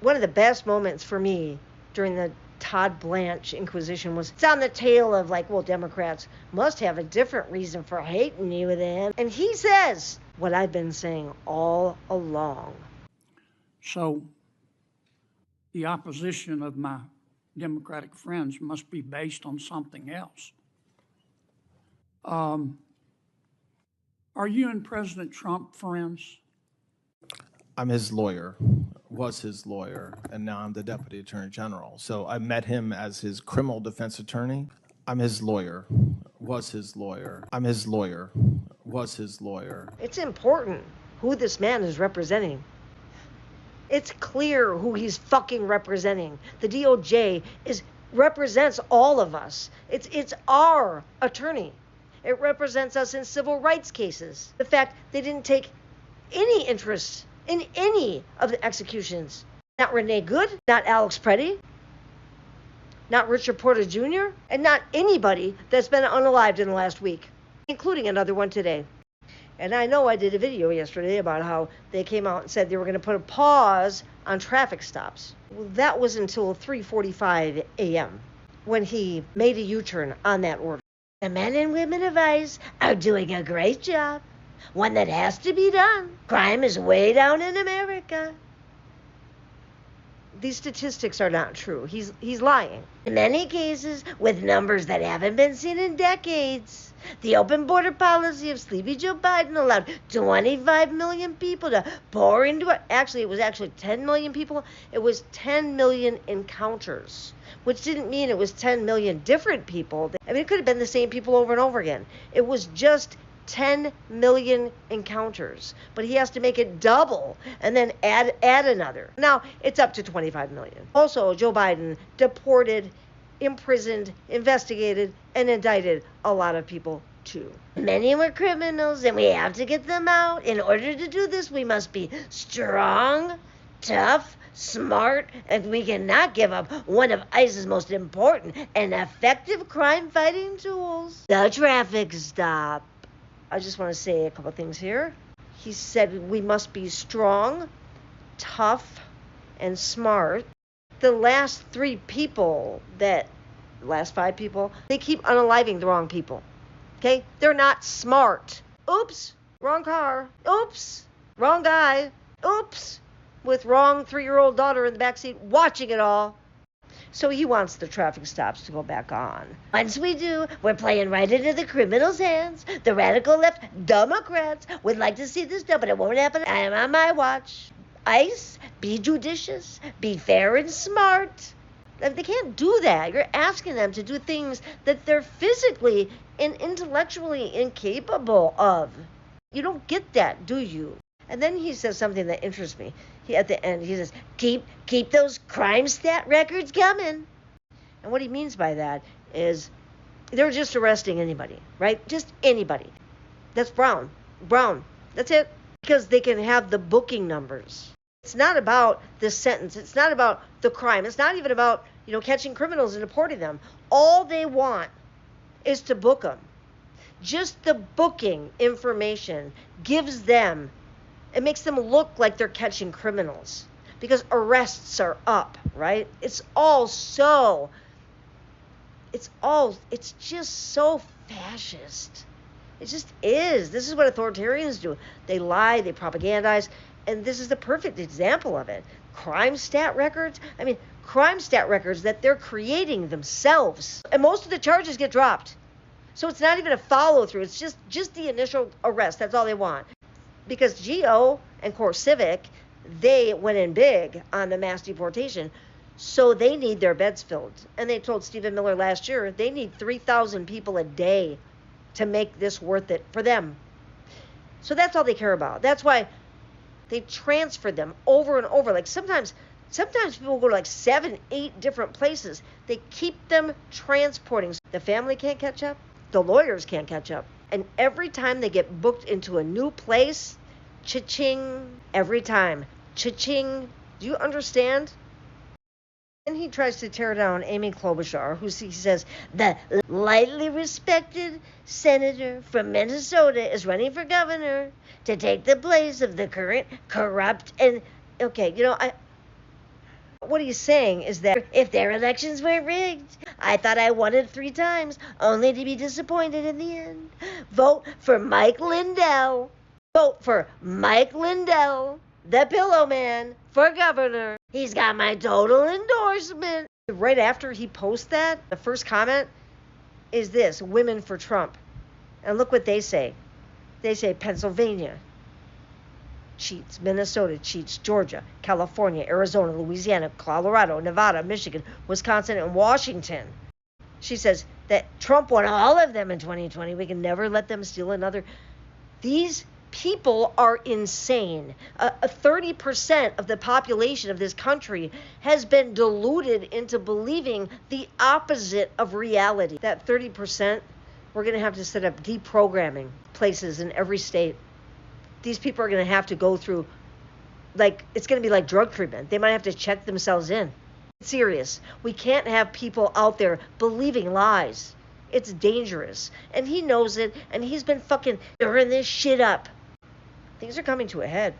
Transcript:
one of the best moments for me during the Todd Blanche inquisition was it's on the tail of like, well, Democrats must have a different reason for hating you then. And he says what I've been saying all along. So the opposition of my Democratic friends must be based on something else. Are you and President Trump friends? I'm his lawyer, was his lawyer, and now I'm the Deputy Attorney General. So I met him as his criminal defense attorney. I'm his lawyer, was his lawyer. I'm his lawyer, was his lawyer. It's important who this man is representing. It's clear who he's fucking representing. The DOJ represents all of us. It's our attorney. It represents us in civil rights cases. The fact they didn't take any interest in any of the executions. Not Renee Good, not Alex Preddy, not Richard Porter Jr., and not anybody that's been unalived in the last week, including another one today. And I know I did a video yesterday about how they came out and said they were going to put a pause on traffic stops. Well, that was until 3:45 a.m. when he made a U-turn on that order. The men and women of ICE are doing a great job. One that has to be done. Crime is way down in America. These statistics are not true. He's lying. In many cases, with numbers that haven't been seen in decades. The open border policy of Sleepy Joe Biden allowed 25 million people to pour into it. Actually, it was 10 million people. It was 10 million encounters, which didn't mean it was 10 million different people. I mean, it could have been the same people over and over again. It was just 10 million encounters, but he has to make it double and then add another. Now it's up to 25 million. Also, Joe Biden deported, imprisoned, investigated, and indicted a lot of people too. Many were criminals, and we have to get them out. In order to do this, we must be strong, tough, smart, and we cannot give up one of ICE's most important and effective crime-fighting tools, the traffic stop. I just want to say a couple things here. He said we must be strong, tough, and smart. The last five people, they keep unaliving the wrong people. Okay? They're not smart. Oops, wrong car. Oops, wrong guy. Oops, with wrong 3-year-old daughter in the backseat watching it all. So he wants the traffic stops to go back on. Once we do, we're playing right into the criminals' hands. The radical left Democrats would like to see this done, but it won't happen. I am on my watch. ICE, be judicious, be fair and smart. They can't do that. You're asking them to do things that they're physically and intellectually incapable of. You don't get that, do you? And then he says something that interests me. At the end, he says, keep those crime stat records coming. And what he means by that is they're just arresting anybody, right? Just anybody. That's Brown. That's it. Because they can have the booking numbers. It's not about the sentence. It's not about the crime. It's not even about, catching criminals and deporting them. All they want is to book them. Just the booking information it makes them look like they're catching criminals because arrests are up, right? It's just so fascist. It just is. This is what authoritarians do. They lie, they propagandize, and this is the perfect example of it. Crime stat records that they're creating themselves. And most of the charges get dropped. So it's not even a follow through. It's just the initial arrest. That's all they want. Because GEO and CoreCivic, they went in big on the mass deportation, so they need their beds filled. And they told Stephen Miller last year they need 3,000 people a day to make this worth it for them. So that's all they care about. That's why they transfer them over and over. Like sometimes people go to 7, 8 different places. They keep them transporting. The family can't catch up. The lawyers can't catch up. And every time they get booked into a new place, cha-ching, every time, cha-ching. Do you understand? And he tries to tear down Amy Klobuchar, who he says the lightly respected senator from Minnesota is running for governor to take the place of the current corrupt and, What he's saying is that if their elections were rigged, I thought I won it 3 times, only to be disappointed in the end. Vote for Mike Lindell. Vote for Mike Lindell, the Pillow Man, for governor. He's got my total endorsement. Right after he posts that, the first comment is this: women for Trump. And look what they say. They say Pennsylvania cheats, Minnesota cheats, Georgia, California, Arizona, Louisiana, Colorado, Nevada, Michigan, Wisconsin, and Washington. She says that Trump won all of them in 2020. We can never let them steal another. These people are insane. 30% of the population of this country has been deluded into believing the opposite of reality. That 30%, we're going to have to set up deprogramming places in every state. These people are going to have to go through, it's going to be like drug treatment. They might have to check themselves in. It's serious. We can't have people out there believing lies. It's dangerous. And he knows it, and he's been fucking stirring this shit up. Things are coming to a head.